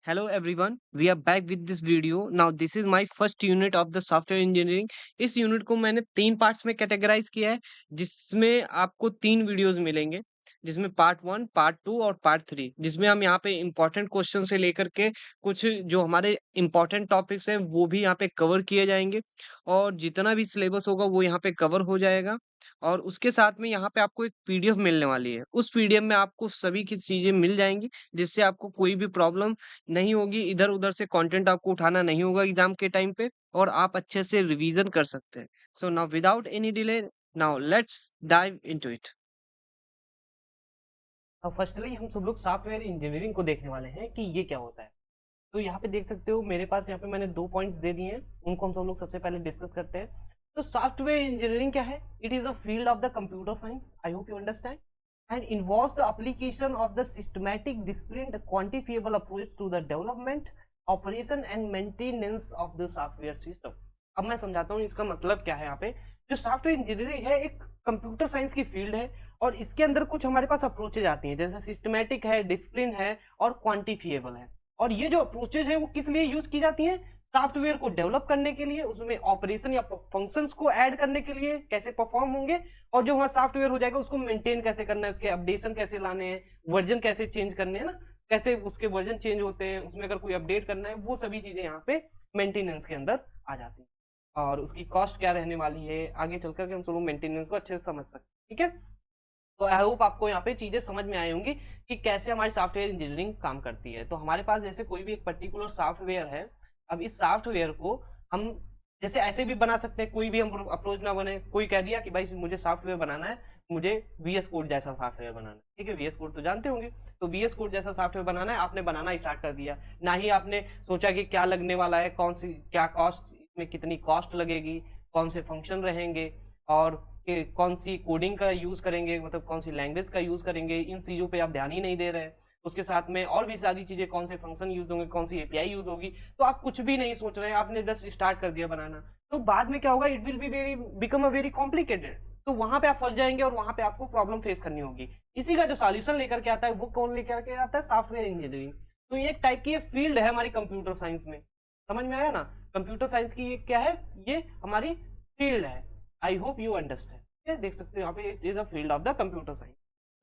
Hello everyone, we are back with this video. Now this is my first unit of the software engineering. इस unit को मैंने 3 parts में categorise किया है, जिसमें आपको 3 वीडियोस मिलेंगे, जिसमें पार्ट 1, पार्ट 2 और पार्ट 3, जिसमें हम यहाँ पे इम्पोर्टेंट क्वेश्चन से लेकर के कुछ जो हमारे इम्पोर्टेंट टॉपिक्स हैं वो भी यहाँ पे कवर किए जाएंगे और जितना भी सिलेबस होगा वो यहाँ पे कवर हो जाएगा। और उसके साथ में यहाँ पे आपको एक पीडीएफ मिलने वाली है। उस पीडीएफ में आपको सभी की चीजें मिल जाएंगी, जिससे आपको कोई भी प्रॉब्लम नहीं होगी, इधर-उधर से कंटेंट आपको उठाना नहीं होगा एग्जाम के टाइम पे और आप अच्छे से रिवीजन कर सकते हैं। So now without any delay, now let's dive into it. अब फर्स्टली हम सब लोग सॉफ्टवेयर इंजीनियरिंग को देखने वाले हैं कि ये क्या होता है। तो यहाँ पे देख सकते हो मेरे पास यहाँ पे मैंने 2 पॉइंट्स दे दिए हैं, उनको हम सब लोग सबसे पहले डिस्कस करते हैं। तो सॉफ्टवेयर इंजीनियरिंग क्या है? It is a field of the computer science, I hope you understand, and involves the application of the systematic, disciplined, quantifiable approach to the development, operation and maintenance of the software system। अब मैं समझाता हूँ इसका मतलब क्या है। यहाँ पे जो सॉफ्टवेयर इंजीनियरिंग है एक कंप्यूटर साइंस की फील्ड है और इसके अंदर कुछ हमारे पास अप्रोचेज आती हैं, जैसे सिस्टमैटिक है, डिसिप्लिन है और क्वांटिफिएबल है। और ये जो अप्रोचेज है वो किस लिए यूज की जाती है? सॉफ्टवेयर को डेवलप करने के लिए, उसमें ऑपरेशन या फंक्शंस को ऐड करने के लिए, कैसे परफॉर्म होंगे, और जो हमारा सॉफ्टवेयर हो जाएगा उसको मेंटेन कैसे करना है, उसके अपडेशन कैसे लाने हैं, वर्जन कैसे चेंज करने हैं ना, कैसे उसके वर्जन चेंज होते हैं, उसमें अगर कोई अपडेट करना है, वो सभी चीजें यहाँ पे मेंटेनेंस के अंदर आ जाती है। और उसकी कॉस्ट क्या रहने वाली है आगे चल करके हम सब मेंटेनेंस को अच्छे से समझ सकते हैं। ठीक है, तो आई होप आपको यहाँ पे चीजें समझ में आई होंगी कि कैसे हमारी सॉफ्टवेयर इंजीनियरिंग काम करती है। तो हमारे पास जैसे कोई भी एक पर्टिकुलर सॉफ्टवेयर है, अब इस सॉफ्टवेयर को हम जैसे ऐसे भी बना सकते हैं, कोई भी हम अप्रोच ना बने, कोई कह दिया कि भाई मुझे सॉफ्टवेयर बनाना है, मुझे वीएस कोड जैसा सॉफ्टवेयर बनाना है। ठीक है, वीएस कोड तो जानते होंगे, तो वीएस कोड जैसा सॉफ्टवेयर बनाना है, आपने बनाना स्टार्ट कर दिया, ना ही आपने सोचा कि क्या लगने वाला है, कौन सी क्या कॉस्ट, इसमें कितनी कॉस्ट लगेगी, कौन से फंक्शन रहेंगे और कौन सी कोडिंग का यूज करेंगे, मतलब कौन सी लैंग्वेज का यूज करेंगे, इन चीजों पे आप ध्यान ही नहीं दे रहे हैं। उसके साथ में और भी सारी चीजें, कौन से फंक्शन यूज होंगे, कौन सी एपीआई यूज होगी, तो आप कुछ भी नहीं सोच रहे हैं, आपने जस्ट स्टार्ट कर दिया बनाना। तो बाद में क्या होगा, it will be very become a very complicated, तो वहां पे आप फंस जाएंगे और वहां पे आपको प्रॉब्लम फेस करनी होगी। इसी का जो सॉल्यूशन लेकर के आता है वो कौन लेकर के आता है? Software engineering. तो ये एक टाइप की फील्ड है हमारी कंप्यूटर साइंस में, समझ में आया ना? कंप्यूटर साइंस की ये क्या है? ये हमारी फील्ड है। आई होप यू अंडरस्टैंड। देख सकते हो यहाँ पे it is a field of the computer science.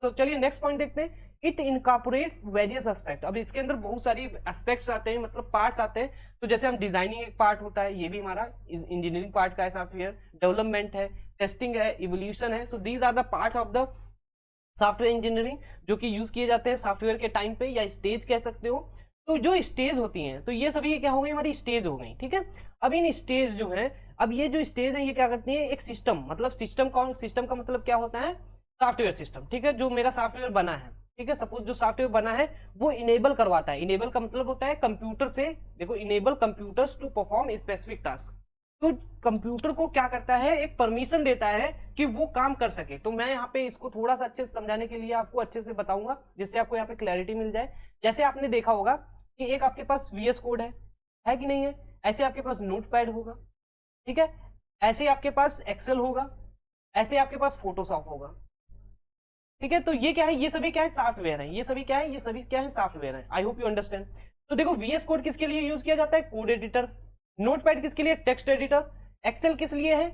तो चलिए नेक्स्ट पॉइंट देखते हैं। It incorporates various aspect. अब इसके अंदर बहुत सारी एस्पेक्ट्स आते हैं, मतलब पार्ट्स आते हैं। तो जैसे हम डिजाइनिंग एक पार्ट होता है, ये भी हमारा इंजीनियरिंग पार्ट का है। सॉफ्टवेयर डेवलपमेंट है, टेस्टिंग है, इवोल्यूशन है। So these are the parts of the software engineering जो कि यूज किए जाते हैं सॉफ्टवेयर के टाइम पे, या स्टेज कह सकते हो। तो जो स्टेज होती हैं, तो ये सभी क्या हो गई? हमारी स्टेज हो गई। ठीक है, अब इन स्टेज जो है, अब ये जो स्टेज है ये क्या करती है? एक सिस्टम, मतलब सिस्टम कौन, सिस्टम का मतलब क्या होता है? Software system. ठीक है, जो मेरा सॉफ्टवेयर बना है, ठीक है, सपोज जो सॉफ्टवेयर बना है वो इनेबल करवाता है। इनेबल का मतलब होता है कंप्यूटर से, देखो, enable computers to perform specific task. तो कंप्यूटर को क्या करता है? एक परमिशन देता है कि वो काम कर सके। तो मैं यहाँ पे इसको थोड़ा सा अच्छे से समझाने के लिए आपको अच्छे से बताऊंगा, जिससे आपको यहाँ पे क्लैरिटी मिल जाए। जैसे आपने देखा होगा कि एक आपके पास वीएस कोड है कि नहीं है? ऐसे आपके पास नोटपैड होगा, ठीक है, ऐसे आपके पास एक्सेल होगा, ऐसे आपके पास फोटोशॉप होगा। ठीक है, तो ये क्या है? ये सभी क्या है? सॉफ्टवेयर है। ये सभी क्या है? ये सभी क्या है? सॉफ्टवेयर है। आई होप यू अंडरस्टैंड। तो देखो, वीएस कोड किसके लिए यूज किया जाता है? Code editor. नोटपैड किसके लिए? Text editor. एक्सेल किस लिए है?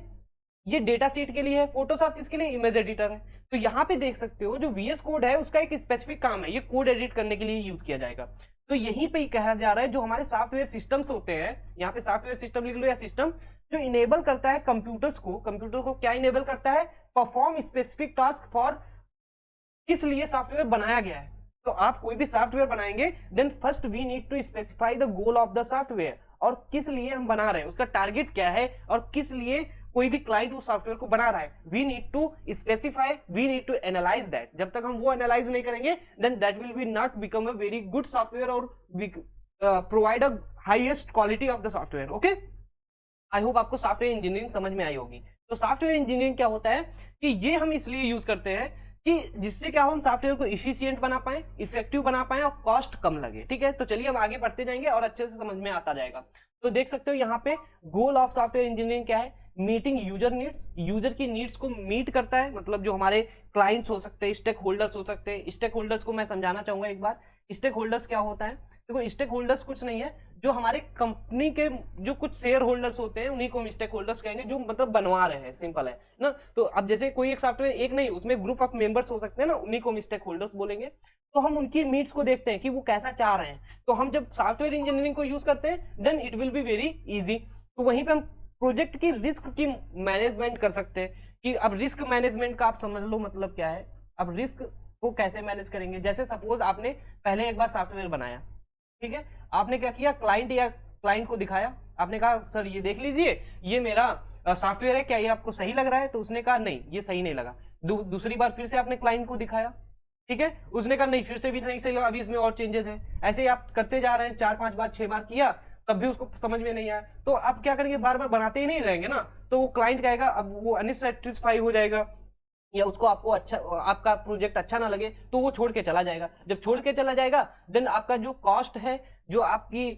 ये डेटा शीट के लिए है। फोटोशॉप किसके लिए? इमेज एडिटर है। तो यहाँ पे देख सकते हो जो वीएस कोड है उसका एक स्पेसिफिक काम है, ये कोड एडिट करने के लिए यूज किया जाएगा। तो यहीं पे कहा जा रहा है जो हमारे सॉफ्टवेयर सिस्टम्स होते हैं, यहाँ पे सॉफ्टवेयर सिस्टम लिख लो, या सिस्टम जो इनेबल करता है कंप्यूटर्स को, कंप्यूटर को क्या इनेबल करता है? परफॉर्म स्पेसिफिक टास्क फॉर, किस लिए सॉफ्टवेयर बनाया गया है। तो आप कोई भी सॉफ्टवेयर बनाएंगे, then first we need to specify the goal of the software, और किस लिए हम बना रहे हैं, उसका टारगेट क्या है, और किस लिए कोई भी क्लाइंट उस सॉफ्टवेयर को बना रहा है। We need to specify, we need to analyse that. जब तक हम वो एनालाइज नहीं करेंगे, then that will be not become a very good software और provide a highest quality of the software. Okay, I hope आपको सॉफ्टवेयर इंजीनियरिंग समझ में आई होगी। तो सॉफ्टवेयर इंजीनियरिंग क्या होता है कि ये हम इसलिए यूज करते हैं कि जिससे क्या हो, हम सॉफ्टवेयर को इफिशिएंट बना पाए, इफेक्टिव बना पाए और कॉस्ट कम लगे। ठीक है, तो चलिए हम आगे बढ़ते जाएंगे और अच्छे से समझ में आता जाएगा। तो देख सकते हो यहाँ पे गोल ऑफ सॉफ्टवेयर इंजीनियरिंग क्या है? Meeting user needs. यूजर की नीड्स को मीट करता है, मतलब जो हमारे क्लाइंट्स हो सकते हैं, स्टेक होल्डर्स हो सकते हैं। स्टेक होल्डर्स को मैं समझाना चाहूंगा एक बार। स्टेक होल्डर्स क्या होता है? देखो स्टेक होल्डर्स कुछ नहीं है, जो हमारे कंपनी के जो कुछ शेयर होल्डर्स होते हैं उन्हीं को हम स्टेक होल्डर्स कहेंगे, जो मतलब बनवा रहे हैं, सिंपल है ना। तो अब जैसे कोई एक सॉफ्टवेयर एक नहीं, उसमें ग्रुप ऑफ मेंबर्स हो सकते हैं ना, उन्हीं को हम स्टेक होल्डर्स बोलेंगे। तो हम उनकी नीड्स को देखते हैं कि वो कैसा चाह रहे हैं। तो हम जब सॉफ्टवेयर इंजीनियरिंग को यूज करते हैं then it will be very easy. तो वहीं पे हम प्रोजेक्ट की रिस्क की मैनेजमेंट कर सकते हैं कि अब रिस्क मैनेजमेंट का आप समझ लो मतलब क्या है। अब रिस्क को कैसे मैनेज करेंगे, जैसे सपोज आपने पहले एक बार सॉफ्टवेयर बनाया, ठीक है, आपने क्या किया, क्लाइंट को दिखाया, आपने कहा सर ये देख लीजिए ये मेरा सॉफ्टवेयर है, क्या ये आपको सही लग रहा है? तो उसने कहा नहीं ये सही नहीं लगा। दूसरी बार फिर से आपने क्लाइंट को दिखाया, ठीक है, उसने कहा नहीं फिर से भी नहीं सही लगा, अभी इसमें और चेंजेस है। ऐसे ही आप करते जा रहे हैं, 4-5 बार 6 बार किया तब भी उसको समझ में नहीं आया, तो आप क्या करेंगे, बार बार बनाते ही नहीं रहेंगे ना, तो वो क्लाइंट कहेगा, अब वो अनसेटिस्फाई हो जाएगा, या उसको आपको अच्छा आपका प्रोजेक्ट अच्छा ना लगे तो वो छोड़ के चला जाएगा। जब छोड़ के चला जाएगा देन आपका जो कॉस्ट है, जो आपकी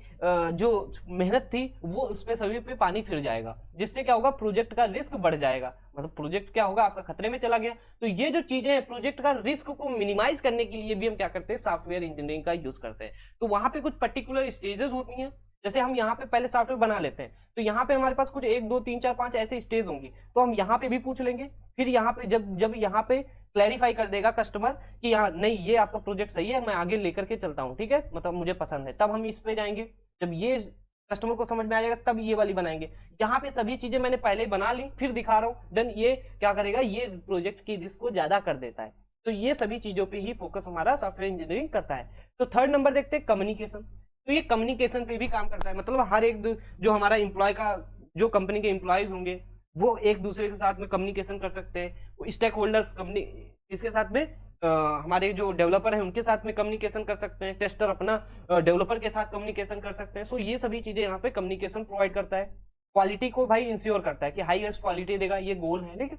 जो मेहनत थी, वो उस पे सभी पे पानी फिर जाएगा, जिससे क्या होगा, प्रोजेक्ट का रिस्क बढ़ जाएगा, मतलब प्रोजेक्ट क्या होगा, आपका खतरे में चला गया। तो ये जो चीजें हैं, प्रोजेक्ट का रिस्क को मिनिमाइज करने के लिए भी हम क्या करते हैं, सॉफ्टवेयर इंजीनियरिंग का यूज करते हैं। तो वहां पे कुछ पर्टिकुलर स्टेजेस होती हैं, जैसे हम यहाँ पे पहले सॉफ्टवेयर बना लेते हैं, तो यहाँ पे हमारे पास कुछ 1 2 3 4 5 ऐसे स्टेज होंगी, तो हम यहाँ पे भी पूछ लेंगे। फिर यहाँ पे जब यहाँ पे क्लैरिफाई कर देगा कस्टमर कि यहाँ नहीं ये आपका प्रोजेक्ट सही है, मैं आगे लेकर के चलता हूँ, ठीक है, मतलब मुझे पसंद है, तब हम इस पे जाएंगे। जब ये कस्टमर को समझ में आ जाएगा तब ये वाली बनाएंगे। यहाँ पे सभी चीजें मैंने पहले बना ली फिर दिखा रहा हूँ, देन ये क्या करेगा, ये प्रोजेक्ट की रिस्क को ज्यादा कर देता है। तो ये सभी चीजों पे ही फोकस हमारा सॉफ्टवेयर इंजीनियरिंग करता है। तो थर्ड नंबर देखते हैं कम्युनिकेशन। तो ये कम्युनिकेशन पे भी काम करता है, मतलब हर एक जो हमारा एम्प्लॉय का, जो कंपनी के एम्प्लॉयज होंगे वो एक दूसरे के साथ में कम्युनिकेशन कर सकते हैं। स्टेक होल्डर्स कंपनी इसके साथ में हमारे जो डेवलपर है उनके साथ में कम्युनिकेशन कर सकते हैं, टेस्टर अपना डेवलपर के साथ कम्युनिकेशन कर सकते हैं। सो ये सभी चीजें यहाँ पे कम्युनिकेशन प्रोवाइड करता है। क्वालिटी को भाई इंश्योर करता है कि हाईएस्ट क्वालिटी देगा, ये गोल है, ठीक है।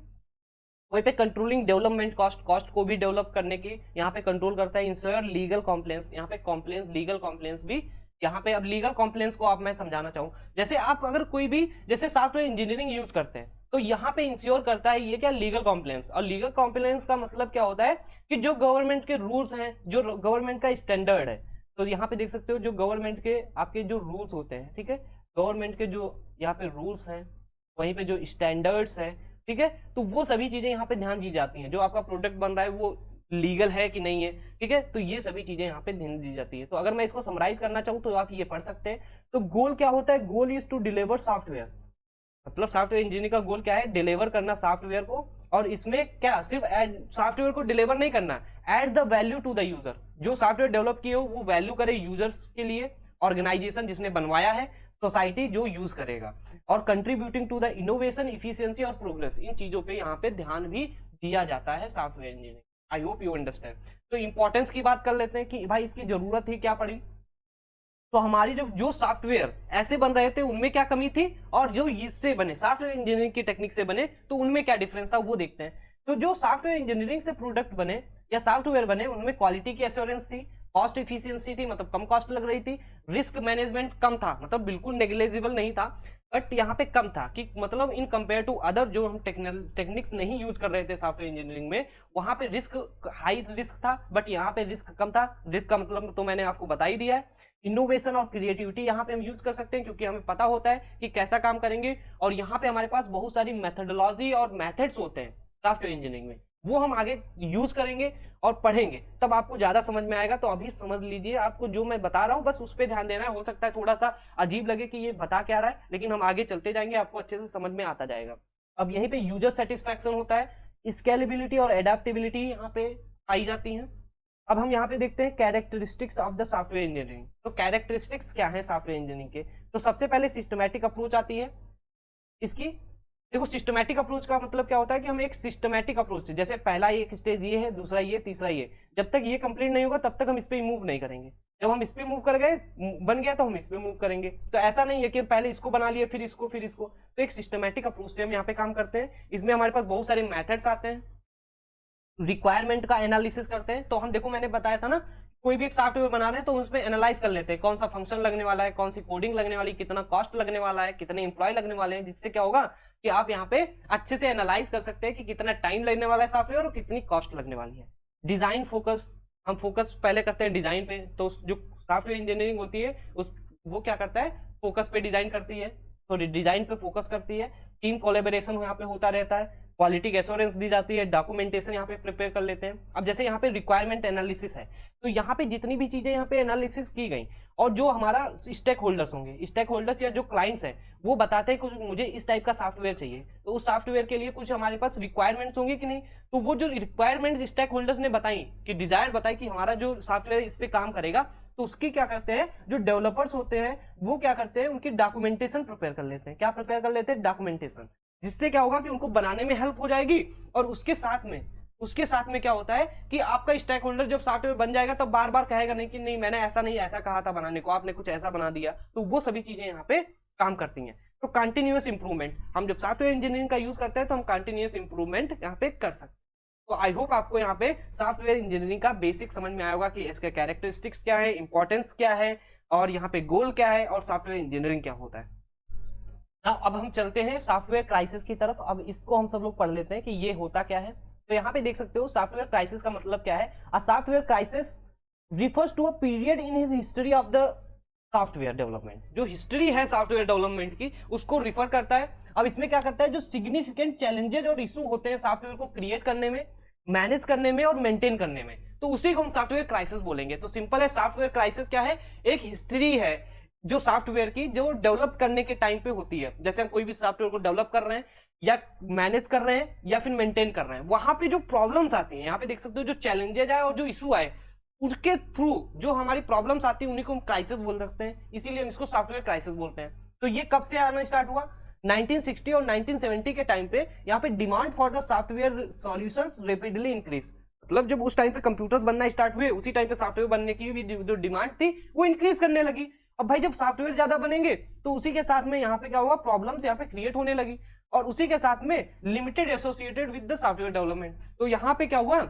वहीं पे कंट्रोलिंग डेवलपमेंट कॉस्ट को भी डेवलप करने की यहाँ पे कंट्रोल करता है। इंश्योर लीगल कॉम्प्लेंस, यहाँ पे कॉम्प्लेंस लीगल कॉम्प्लेंस भी यहाँ पे। अब लीगल कॉम्प्लेंस को आप मैं समझाना चाहूँ, जैसे आप अगर कोई भी जैसे सॉफ्टवेयर इंजीनियरिंग यूज करते हैं तो यहाँ पे इंश्योर करता है ये क्या, लीगल कॉम्प्लेंस। और लीगल कॉम्प्लेंस का मतलब क्या होता है कि जो गवर्नमेंट के रूल्स हैं, जो गवर्नमेंट का स्टैंडर्ड है, तो यहाँ पे देख सकते हो जो गवर्नमेंट के आपके जो रूल्स होते हैं, ठीक है, गवर्नमेंट के जो यहाँ पे रूल्स हैं, वहीं पे जो स्टैंडर्ड्स हैं, ठीक है, तो वो सभी चीजें यहाँ पे ध्यान दी जाती हैं। जो आपका प्रोडक्ट बन रहा है वो लीगल है कि नहीं है, ठीक है, तो ये सभी चीजें यहाँ पे ध्यान दी जाती है। तो अगर मैं इसको समराइज करना चाहूँ तो आप ये पढ़ सकते हैं। तो गोल क्या होता है, goal is to deliver software, मतलब सॉफ्टवेयर इंजीनियरिंग का गोल क्या है, डिलीवर करना सॉफ्टवेयर को। और इसमें क्या, सिर्फ सॉफ्टवेयर को डिलीवर नहीं करना, add the value to the user. जो सॉफ्टवेयर डेवलप किए हो वो वैल्यू करे यूजर्स के लिए, ऑर्गेनाइजेशन जिसने बनवाया है, सोसाइटी जो यूज करेगा, और contributing to the innovation, efficiency और प्रोग्रेस। इन चीजों पे यहाँ पे ध्यान भी दिया जाता है software engineering. I hope you understand. तो इंपॉर्टेंस की बात कर लेते हैं कि भाई इसकी जरूरत ही क्या पड़ी। तो हमारी जो सॉफ्टवेयर ऐसे बन रहे थे उनमें क्या कमी थी, और जो इससे बने सॉफ्टवेयर इंजीनियरिंग की टेक्निक से बने तो उनमें क्या डिफरेंस था वो देखते हैं। तो जो सॉफ्टवेयर इंजीनियरिंग से प्रोडक्ट बने या सॉफ्टवेयर बने उनमें क्वालिटी की एश्योरेंस थी, कॉस्ट इफिशियंसी थी, मतलब कम कॉस्ट लग रही थी, रिस्क मैनेजमेंट कम था, मतलब बिल्कुल नेग्लेजिबल नहीं था, बट यहाँ पे कम था कि मतलब इन कंपेयर टू अदर जो हम टेक्निक्स नहीं यूज कर रहे थे सॉफ्टवेयर इंजीनियरिंग में, वहां पे रिस्क हाई रिस्क था, बट यहाँ पे रिस्क कम था। रिस्क का मतलब तो मैंने आपको बता ही दिया है। इनोवेशन और क्रिएटिविटी यहाँ पे हम यूज कर सकते हैं क्योंकि हमें पता होता है कि कैसा काम करेंगे, और यहाँ पे हमारे पास बहुत सारी मेथडोलॉजी और मेथड्स होते हैं सॉफ्टवेयर इंजीनियरिंग में, वो हम आगे यूज करेंगे और पढ़ेंगे तब आपको ज्यादा समझ में आएगा। तो अभी समझ लीजिए, आपको जो मैं बता रहा हूँ बस उस पर ध्यान देना है। हो सकता है थोड़ा सा अजीब लगे कि ये बता क्या रहा है, लेकिन हम आगे चलते जाएंगे, आपको अच्छे से समझ में आता जाएगा। अब यहीं पे यूजर सेटिस्फैक्शन होता है, स्केलेबिलिटी और एडेप्टेबिलिटी यहाँ पे पाई जाती है। अब हम यहाँ पे देखते हैं characteristics of the software engineering. तो कैरेक्टरिस्टिक्स क्या है सॉफ्टवेयर इंजीनियरिंग के, तो सबसे पहले सिस्टमैटिक अप्रोच आती है इसकी। देखो सिस्टमैटिक अप्रोच का मतलब क्या होता है कि हम एक सिस्टमैटिक अप्रोच से, जैसे पहला एक स्टेज ये है, दूसरा ये, तीसरा ये, जब तक ये कंप्लीट नहीं होगा तब तक हम इस पे मूव नहीं करेंगे। जब हम इस पे मूव कर गए, बन गया तो हम इस पे मूव करेंगे। तो ऐसा नहीं है कि पहले इसको बना लिए फिर इसको फिर इसको। तो एक सिस्टमैटिक अप्रोच से हम यहाँ पे काम करते हैं। इसमें हमारे पास बहुत सारे मैथड्स आते हैं, रिक्वायरमेंट का एनालिसिस करते हैं। तो हम देखो मैंने बताया था ना, कोई भी एक सॉफ्टवेयर बना रहे हैं तो उसमें एनालाइज कर लेते हैं कौन सा फंक्शन लगने वाला है, कौन सी कोडिंग लगने वाली, कितना कॉस्ट लगने वाला है, कितने एम्प्लॉय लगने वाले हैं, जिससे क्या होगा कि आप यहाँ पे अच्छे से एनालाइज कर सकते हैं कि कितना टाइम लगने वाला है सॉफ्टवेयर और कितनी कॉस्ट लगने वाली है। डिजाइन फोकस, हम फोकस पहले करते हैं डिजाइन पे। तो जो सॉफ्टवेयर इंजीनियरिंग होती है वो क्या करता है, फोकस पे डिजाइन करती है, तो डिजाइन पे फोकस करती है, टीम कोलेबोरेशन यहाँ पे होता रहता है, क्वालिटी एश्योरेंस दी जाती है, डॉक्यूमेंटेशन यहाँ पे प्रिपेयर कर लेते हैं। अब जैसे यहाँ पे रिक्वायरमेंट एनालिसिस है, तो यहाँ पे जितनी भी चीजें यहाँ पे एनालिसिस की गई और जो हमारा स्टेक होल्डर्स होंगे, स्टेक होल्डर्स या जो क्लाइंट्स है वो बताते हैं कि मुझे इस टाइप का सॉफ्टवेयर चाहिए, तो उस सॉफ्टवेयर के लिए कुछ हमारे पास रिक्वायरमेंट्स होंगे कि नहीं, तो वो जो रिक्वायरमेंट्स स्टेक होल्डर्स ने बताई कि डिजायर बताई कि हमारा जो सॉफ्टवेयर इस पे काम करेगा, तो उसकी क्या करते हैं जो डेवलपर्स होते हैं वो क्या करते हैं, उनकी डॉक्यूमेंटेशन प्रिपेयर कर लेते हैं। क्या प्रिपेयर कर लेते हैं, डॉक्यूमेंटेशन, जिससे क्या होगा कि उनको बनाने में हेल्प हो जाएगी। और उसके साथ में क्या होता है कि आपका स्टेक होल्डर जब सॉफ्टवेयर बन जाएगा तब बार बार कहेगा नहीं कि नहीं मैंने ऐसा नहीं ऐसा कहा था बनाने को, आपने कुछ ऐसा बना दिया, तो वो सभी चीजें यहाँ पे काम करती हैं। तो कंटिन्यूअस इंप्रूवमेंट, हम जब सॉफ्टवेयर इंजीनियरिंग का यूज करते हैं तो हम कंटिन्यूअस इंप्रूवमेंट यहाँ पे कर सकते हैं। तो आई होप आपको यहाँ पे सॉफ्टवेयर इंजीनियरिंग का बेसिक समझ में आया होगा कि इसके कैरेक्टरिस्टिक्स क्या है, इंपॉर्टेंस क्या है, और यहाँ पे गोल क्या है, और सॉफ्टवेयर इंजीनियरिंग क्या होता है। अब हम चलते हैं सॉफ्टवेयर क्राइसिस की तरफ। अब इसको हम सब लोग पढ़ लेते हैं कि ये होता क्या है। तो यहाँ पे देख सकते हो सॉफ्टवेयर क्राइसिस का मतलब क्या है। A software crisis refers to a period in his history of the software development. जो हिस्ट्री है सॉफ्टवेयर डेवलपमेंट की उसको रिफर करता है। अब इसमें क्या करता है, जो सिग्निफिकेंट चैलेंजेस और इशू होते हैं सॉफ्टवेयर को क्रिएट करने में, मैनेज करने में और मेंटेन करने में, तो उसी को हम सॉफ्टवेयर क्राइसिस बोलेंगे। तो सिंपल है, सॉफ्टवेयर क्राइसिस क्या है, एक हिस्ट्री है जो सॉफ्टवेयर की जो डेवलप करने के टाइम पे होती है। जैसे हम कोई भी सॉफ्टवेयर को डेवलप कर रहे हैं या मैनेज कर रहे हैं या फिर मेंटेन कर रहे हैं, वहां पे जो प्रॉब्लम्स आती हैं, यहाँ पे देख सकते हो जो चैलेंजेस आए और जो इशू आए उसके थ्रू जो हमारी प्रॉब्लम्स आती है उन्हीं को हम क्राइसिस बोल सकते हैं, इसीलिए हम इसको सॉफ्टवेयर क्राइसिस बोलते हैं। तो ये कब से आना स्टार्ट हुआ, 1960 और 1970 के टाइम पे यहाँ पे demand for the software solutions rapidly increase. मतलब जब उस टाइम पे कंप्यूटर्स बनना स्टार्ट हुए उसी टाइम पे सॉफ्टवेयर बनने की भी जो डिमांड थी वो इंक्रीज करने लगी। अब भाई जब सॉफ्टवेयर ज्यादा बनेंगे तो उसी के साथ में यहाँ पे क्या हुआ, प्रॉब्लम्स यहाँ पे क्रिएट होने लगी, और उसी के साथ में limited associated with the software development. तो यहाँ पे क्या हुआ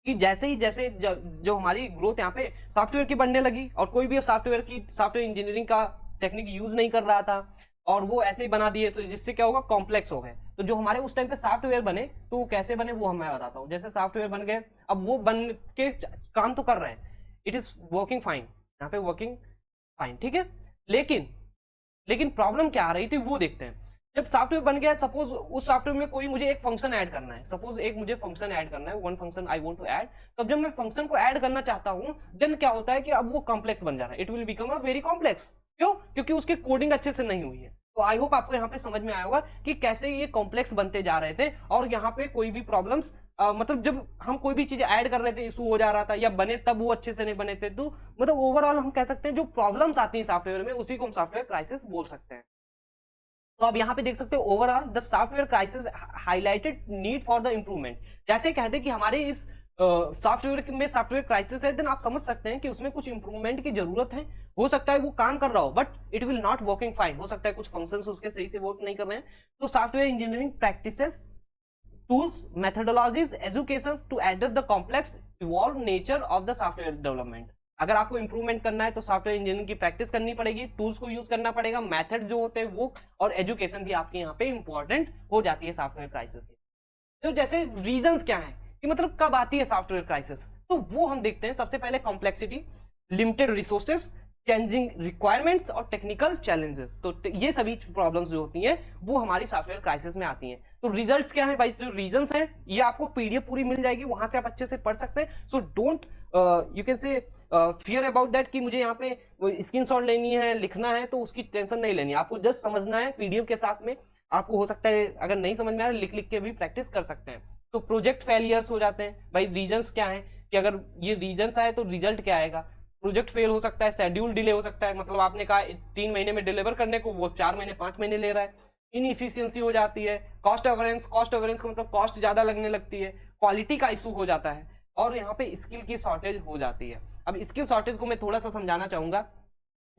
कि जैसे जो हमारी ग्रोथ यहाँ पे सॉफ्टवेयर की बढ़ने लगी और कोई भी सॉफ्टवेयर इंजीनियरिंग का टेक्निक यूज नहीं कर रहा था और वो ऐसे ही बना दिए, तो जिससे क्या होगा, कॉम्प्लेक्स हो गए। तो जो हमारे उस टाइम पे सॉफ्टवेयर बने तो वो कैसे बने वो मैं बताता हूँ। जैसे सॉफ्टवेयर बन गए, अब वो बन के काम तो कर रहे हैं, इट इज वर्किंग फाइन, यहाँ पे वर्किंग फाइन, ठीक है, लेकिन प्रॉब्लम क्या आ रही थी वो देखते हैं। जब सॉफ्टवेयर बन गया, सपोज उस सॉफ्टवेयर में कोई मुझे एक फंक्शन ऐड करना है, सपोज एक मुझे फंक्शन ऐड करना है, one function I want to add. तब जब मैं फंक्शन को ऐड करना चाहता हूं देन क्या होता है कि अब वो कॉम्प्लेक्स बन जा रहा है, it will become a very complex. क्यों? क्योंकि उसकी कोडिंग अच्छे से नहीं हुई है। तो आई होप आपको यहाँ पे समझ में आया होगा कि कैसे ये कॉम्प्लेक्स बनते जा रहे थे, और यहाँ पे कोई भी प्रॉब्लम्स मतलब जब हम कोई भी चीज ऐड कर रहे थे इशू हो जा रहा था, या बने तब वो अच्छे से नहीं बने थे। तो मतलब ओवरऑल हम कह सकते हैं जो प्रॉब्लम्स आती हैं सॉफ्टवेयर में उसी को हम सॉफ्टवेयर क्राइसिस बोल सकते हैं। तो अब यहाँ पे देख सकते हो overall the software crisis highlighted need for the improvement. जैसे कहते हैं कि हमारे इस सॉफ्टवेयर में सॉफ्टवेयर क्राइसिस है, देन आप समझ सकते हैं कि उसमें कुछ इंप्रूवमेंट की जरूरत है। हो सकता है वो काम कर रहा हो but it will not working fine, हो सकता है कुछ फंक्शंस उसके सही से वर्क नहीं कर रहे हैं। तो software engineering practices, tools, methodologies, education to address the complex evolve nature of the software development. अगर आपको इंप्रूवमेंट करना है तो सॉफ्टवेयर इंजीनियरिंग की प्रैक्टिस करनी पड़ेगी, टूल्स को यूज करना पड़ेगा, मेथड जो होते हैं वो, और एजुकेशन भी आपके यहाँ पे इंपॉर्टेंट हो जाती है सॉफ्टवेयर क्राइसिस की। तो जैसे रीजंस क्या है कि मतलब कब आती है सॉफ्टवेयर क्राइसिस, तो वो हम देखते हैं। सबसे पहले complexity, limited resources, changing requirements और टेक्निकल चैलेंजेस। तो ये सभी प्रॉब्लम्स जो होती हैं वो हमारी सॉफ्टवेयर क्राइसिस में आती हैं। तो रिजल्ट्स क्या है भाई, जो रीजंस हैं ये आपको पीडीएफ पूरी मिल जाएगी, वहां से आप अच्छे से पढ़ सकते हैं। सो डोंट यू कैन से फियर अबाउट दैट कि मुझे यहाँ पे स्क्रीनशॉट लेनी है, लिखना है, तो उसकी टेंशन नहीं लेनी, आपको जस्ट समझना है पीडीएफ के साथ में। आपको हो सकता है अगर नहीं समझ में आ रहा, लिख के भी प्रैक्टिस कर सकते हैं। तो प्रोजेक्ट फेलियर्स हो जाते हैं भाई, रीजंस क्या है कि अगर ये रीजंस आए तो रिजल्ट क्या आएगा। प्रोजेक्ट फेल हो सकता है, शेड्यूल डिले हो सकता है, मतलब आपने कहा 3 महीने में डिलीवर करने को, वो 4 महीने 5 महीने ले रहा है। इनएफिशिएंसी हो जाती है, कॉस्ट अवरेंस का मतलब कॉस्ट ज्यादा लगने लगती है, क्वालिटी का इशू हो जाता है, और यहाँ पे स्किल की शॉर्टेज हो जाती है। अब स्किल शॉर्टेज को मैं थोड़ा सा समझाना चाहूंगा।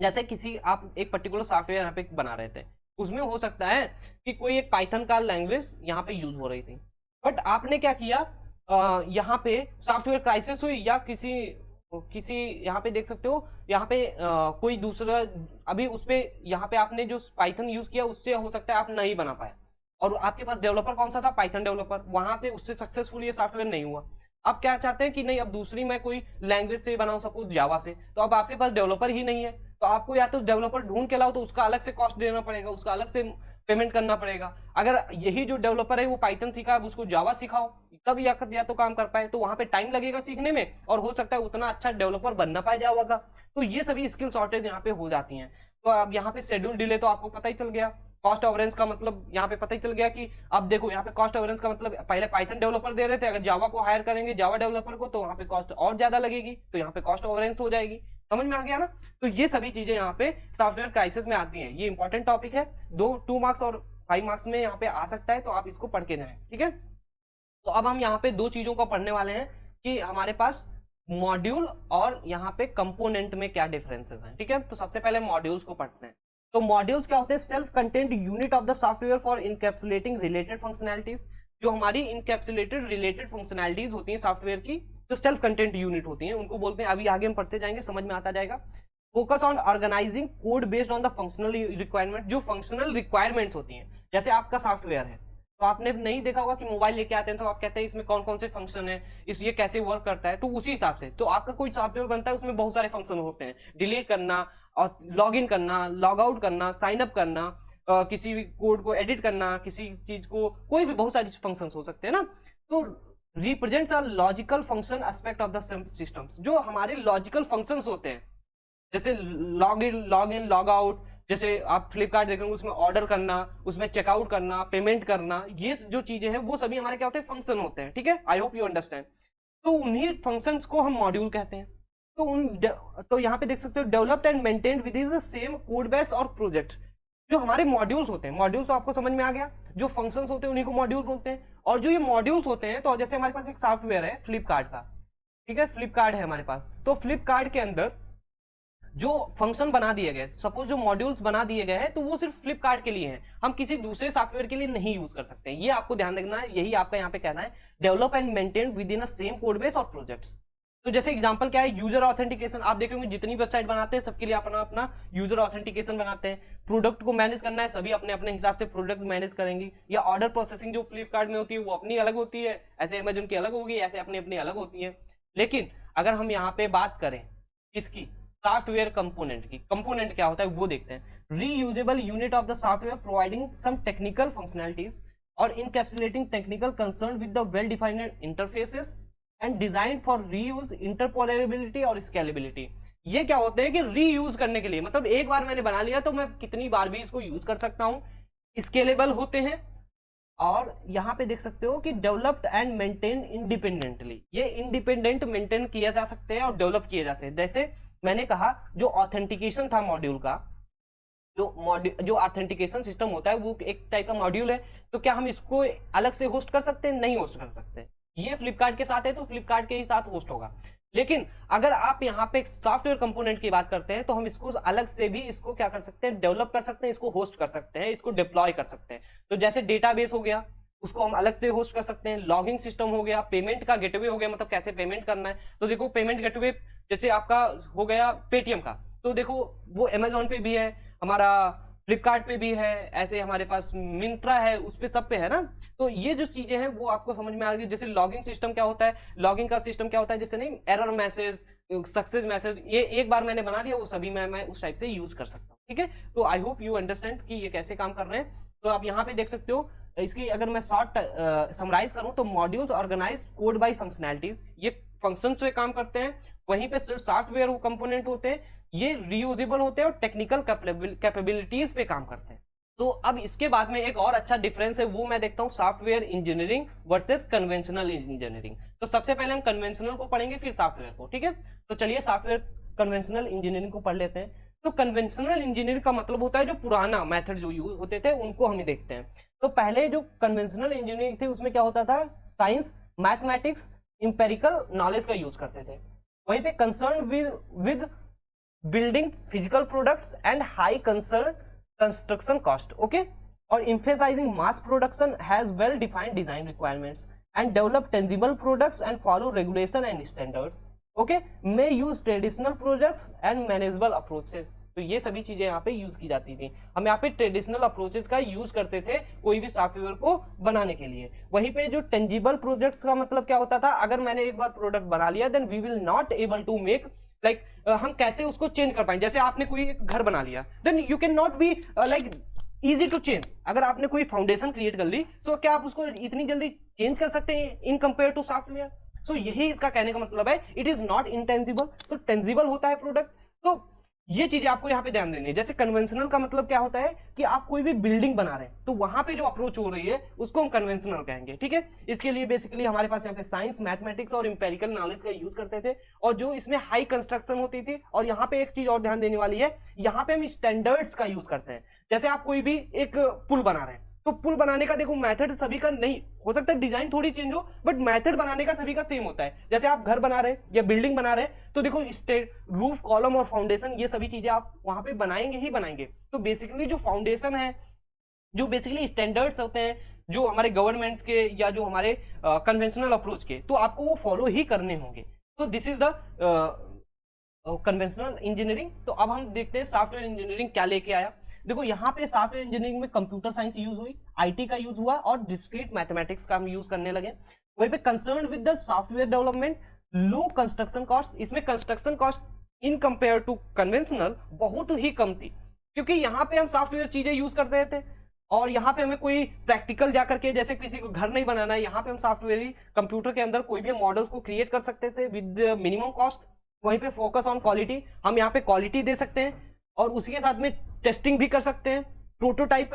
जैसे किसी आप एक पर्टिकुलर सॉफ्टवेयर यहाँ पे बना रहे थे, उसमें हो सकता है कि कोई एक पाइथन का लैंग्वेज यहाँ पे यूज हो रही थी, बट आपने क्या किया, यहाँ पे सॉफ्टवेयर क्राइसिस हुई, या किसी यहाँ पे देख सकते हो, यहाँ पे कोई दूसरा अभी उस पे यहाँ पे आपने जो पाइथन यूज किया उससे हो सकता है आप नहीं बना पाए, और आपके पास डेवलपर कौन सा था, पाइथन डेवलपर, वहां से उससे सक्सेसफुल ये सॉफ्टवेयर नहीं हुआ। आप क्या चाहते हैं कि नहीं अब दूसरी मैं कोई लैंग्वेज से बनाऊं, सपोज जावा से, तो अब आपके पास डेवलपर ही नहीं है, तो आपको या तो डेवलपर ढूंढ के लाओ, तो उसका अलग से कॉस्ट देना पड़ेगा, उसका अलग से पेमेंट करना पड़ेगा। अगर यही जो डेवलपर है वो पाइथन सीखा है, उसको जावा सिखाओ, तब या तो काम कर पाए, तो वहां पे टाइम लगेगा सीखने में, और हो सकता है उतना अच्छा डेवलपर बन ना पाए जावा का। तो ये सभी स्किल शॉर्टेज यहाँ पे हो जाती हैं। तो अब यहाँ पे शेड्यूल डिले तो आपको पता ही चल गया, कॉस्ट ओवरेंस का मतलब यहाँ पे पता ही चल गया कि अब देखो यहाँ पे कॉस्ट ओवरेंस का मतलब पहले पाइथन डेवलपर दे रहे थे, अगर जावा को हायर करेंगे, जावा डेवलपर को, तो वहाँ पे कॉस्ट और ज्यादा लगेगी, तो यहाँ पे कॉस्ट ओवरेंस हो जाएगी। समझ में आ गया ना? तो ये सभी चीजें यहाँ पे सॉफ्टवेयर क्राइसिस में आती हैं। ये इंपॉर्टेंट टॉपिक है, 2 मार्क्स और 5 मार्क्स में यहाँ पे आ सकता है, तो आप इसको पढ़ के जाएं, ठीक है। तो अब हम यहाँ पे 2 चीजों को पढ़ने वाले हैं कि हमारे पास मॉड्यूल और यहाँ पे कंपोनेंट में क्या डिफरेंसेस हैं, ठीक है। तो सबसे पहले मॉड्यूल्स को पढ़ते हैं। तो मॉड्यूल्स क्या होते हैं? Self content unit of the software for इनकैप्सुलेटिंग related functionalities. जो हमारी इनकैप्सुलेटेड रिलेटेड फंक्शनैलिटीज होती हैं सॉफ्टवेयर की, जो सेल्फ कंटेंट यूनिट होती हैं, उनको बोलते हैं। अभी आगे हम पढ़ते जाएंगे, समझ में आता जाएगा। Focus on organizing code based on the functional requirement. जो फंक्शनल रिक्वायरमेंट्स होती हैं, जैसे आपका सॉफ्टवेयर है, तो आपने नहीं देखा होगा कि मोबाइल लेके आते हैं तो आप कहते हैं इसमें कौन कौन से फंक्शन है, इस ये कैसे वर्क करता है, तो उसी हिसाब से तो आपका कोई सॉफ्टवेयर बनता है, उसमें बहुत सारे फंक्शन होते हैं, डिलीट करना और लॉग इन करना, लॉग आउट करना, साइन अप करना, किसी भी कोड को एडिट करना, किसी चीज को, कोई भी बहुत सारी फंक्शन हो सकते हैं ना। तो represents a logical function aspect of the systems. जो हमारे लॉजिकल फंक्शंस होते हैं, जैसे लॉग इन लॉग आउट, जैसे आप फ्लिपकार्ट देखेंगे उसमें ऑर्डर करना, उसमें चेकआउट करना, पेमेंट करना, ये जो चीजें हैं वो सभी हमारे क्या होते हैं? फंक्शन होते हैं, ठीक है। आई होप यू अंडरस्टैंड। तो उन्हीं फंक्शंस को हम मॉड्यूल कहते हैं। तो यहाँ पे देख सकते हो, developed and maintained with in the same code base और प्रोजेक्ट। जो हमारे मॉड्यूल्स होते हैं, मॉड्यूल्स तो आपको समझ में आ गया, जो फंक्शंस होते हैं उन्हीं को मॉड्यूल बोलते हैं। और जो ये मॉड्यूल्स होते हैं, तो जैसे हमारे पास एक सॉफ्टवेयर है फ्लिपकार्ट का, ठीक है, फ्लिपकार्ट है हमारे पास, तो फ्लिपकार्ट के अंदर जो फंक्शन बना दिए गए, सपोज जो मॉड्यूल्स बना दिए गए हैं, तो वो सिर्फ फ्लिपकार्ट के लिए हैं, हम किसी दूसरे सॉफ्टवेयर के लिए नहीं यूज कर सकते। ये आपको ध्यान रखना है, यही आपका यहाँ पे कहना है, develop and maintain with in a same code base और प्रोजेक्ट्स। तो जैसे एग्जांपल क्या है? User authentication. आप देखेंगे जितनी वेबसाइट बनाते हैं सबके लिए अपना अपना यूजर ऑथेंटिकेशन बनाते हैं। प्रोडक्ट को मैनेज करना है, सभी अपने अपने हिसाब से प्रोडक्ट मैनेज करेंगे। या ऑर्डर प्रोसेसिंग जो फ्लिपकार्ट में होती है वो अपनी अलग होती है, ऐसे अमेजन की अलग होगी, ऐसे अपनी अपनी अलग होती है। लेकिन अगर हम यहाँ पे बात करें इसकी सॉफ्टवेयर कंपोनेंट की, कंपोनेंट क्या होता है वो देखते हैं। Reusable unit of the software providing some technical functionalities और encapsulating technical concern with the well defined interfaces and design for reuse, interoperability और स्केलेबिलिटी। ये क्या होते हैं कि रीयूज करने के लिए, मतलब एक बार मैंने बना लिया तो मैं कितनी बार भी इसको यूज कर सकता हूँ। स्केलेबल होते हैं, और यहाँ पे देख सकते हो कि डेवलप्ड एंड मेंटेन इंडिपेंडेंटली। ये इंडिपेंडेंट मेंटेन किया जा सकते हैं और डेवलप किए जाते हैं। जैसे मैंने कहा, जो ऑथेंटिकेशन था मॉड्यूल का, जो ऑथेंटिकेशन सिस्टम होता है वो एक टाइप का मॉड्यूल है, तो क्या हम इसको अलग से होस्ट कर सकते हैं? नहीं होस्ट कर सकते। ये फ्लिपकार्ट के साथ है तो फ्लिपकार्ट के ही साथ होस्ट होगा। लेकिन अगर आप यहाँ पे सॉफ्टवेयर कंपोनेंट की बात करते हैं, तो हम इसको अलग से भी इसको क्या कर सकते हैं? डेवलप कर सकते हैं, इसको होस्ट कर सकते हैं, इसको डिप्लॉय कर सकते हैं। तो जैसे डेटाबेस हो गया, उसको हम अलग से होस्ट कर सकते हैं। लॉगिंग सिस्टम हो गया, पेमेंट का गेटवे हो गया, मतलब कैसे पेमेंट करना है। तो देखो पेमेंट गेटवे जैसे आपका हो गया पेटीएम का, तो देखो वो अमेजोन पे भी है, हमारा फ्लिपकार्ट पे भी है, ऐसे हमारे पास मिंत्रा है, उस पे सब पे है ना। तो ये जो चीजें हैं वो आपको समझ में आ गई। जैसे लॉगिंग सिस्टम क्या होता है, लॉगिंग का सिस्टम क्या होता है, जैसे नहीं एरर मैसेज, सक्सेस मैसेज, ये एक बार मैंने बना लिया, वो सभी मैं उस टाइप से यूज कर सकता हूँ, ठीक है। तो आई होप यू अंडरस्टैंड कि ये कैसे काम कर रहे हैं। तो आप यहाँ पे देख सकते हो, इसकी अगर मैं शॉर्ट समराइज करूं तो modules organize code by functionalities, ये फंक्शन से काम करते हैं। वहीं पे सॉफ्टवेयर कंपोनेंट होते हैं, ये रीयूजेबल होते हैं और टेक्निकल कैपेबिलिटीज पे काम करते हैं। तो अब इसके बाद में एक और अच्छा डिफरेंस है, वो मैं देखता हूँ software engineering versus conventional engineering. तो सबसे पहले हम कन्वेंशनल को पढ़ेंगे, फिर सॉफ्टवेयर को, ठीक है। तो चलिए सॉफ्टवेयर कन्वेंशनल इंजीनियरिंग को पढ़ लेते हैं। तो कन्वेंशनल इंजीनियरिंग का मतलब होता है जो पुराना मेथड जो यूज होते थे उनको हम देखते हैं। तो पहले जो कन्वेंशनल इंजीनियरिंग थी उसमें क्या होता था? साइंस, मैथमेटिक्स, इंपेरिकल नॉलेज का यूज करते थे। वहीं पे concern with building physical products and high construction cost, okay, और emphasizing mass production has well defined design requirements and develop tangible products and follow regulation and standards, okay, may use traditional projects and manageable approaches। तो ये सभी चीजें यहाँ पे use की जाती थी। हम यहाँ पे ट्रेडिशनल अप्रोचेस का यूज करते थे कोई भी सॉफ्टवेयर को बनाने के लिए। वहीं पे जो टेंजिबल प्रोजेक्ट्स का मतलब क्या होता था, अगर मैंने एक बार प्रोडक्ट बना लिया then we will not able to make like हम कैसे उसको चेंज कर पाएंगे। जैसे आपने कोई एक घर बना लिया then you can not be like easy to change. अगर आपने कोई फाउंडेशन क्रिएट कर ली तो क्या आप उसको इतनी जल्दी चेंज कर सकते हैं इन कंपेयर टू सॉफ्टवेयर। सो यही इसका कहने का मतलब है, it is not intangible, so tangible होता है प्रोडक्ट। तो ये चीजें आपको यहाँ पे ध्यान देनी है। जैसे कन्वेंशनल का मतलब क्या होता है कि आप कोई भी बिल्डिंग बना रहे हैं तो वहां पे जो अप्रोच हो रही है उसको हम कन्वेंशनल कहेंगे, ठीक है। इसके लिए बेसिकली हमारे पास यहाँ पे साइंस, मैथमेटिक्स और इंपेरिकल नॉलेज का यूज करते थे, और जो इसमें हाई कंस्ट्रक्शन होती थी। और यहाँ पे एक चीज और ध्यान देने वाली है, यहाँ पे हम स्टैंडर्ड्स का यूज करते हैं। जैसे आप कोई भी एक पुल बना रहे हैं तो पुल बनाने का देखो मेथड सभी का नहीं हो सकता, डिजाइन थोड़ी चेंज हो बट मेथड बनाने का सभी का सेम होता है। जैसे आप घर बना रहे हैं या बिल्डिंग बना रहे हैं तो देखो रूफ, कॉलम और फाउंडेशन ये सभी चीजें आप वहां पे बनाएंगे ही बनाएंगे। तो बेसिकली जो फाउंडेशन है, जो बेसिकली स्टैंडर्ड्स होते हैं जो हमारे गवर्नमेंट के या जो हमारे कन्वेंशनल अप्रोच के, तो आपको वो फॉलो ही करने होंगे। तो this is the conventional engineering. तो अब हम देखते हैं सॉफ्टवेयर इंजीनियरिंग क्या लेके आया। देखो यहाँ पे सॉफ्टवेयर इंजीनियरिंग में कंप्यूटर साइंस यूज हुई, आईटी का यूज हुआ और डिस्क्रीट मैथमेटिक्स का हम यूज करने लगे। वहीं पे concern with the software development, low construction cost. इसमें construction cost in compare to conventional बहुत ही कम थी, क्योंकि यहाँ पे हम सॉफ्टवेयर चीजें यूज करते रहते और यहाँ पे हमें कोई प्रैक्टिकल जाकर के, जैसे किसी को घर नहीं बनाना है, यहाँ पे हम सॉफ्टवेयर कंप्यूटर के अंदर कोई भी मॉडल्स को क्रिएट कर सकते थे विद मिनिमम कॉस्ट। वहीं पे फोकस ऑन क्वालिटी, हम यहाँ पे क्वालिटी दे सकते हैं और उसी के साथ में टेस्टिंग भी कर सकते हैं, प्रोटोटाइप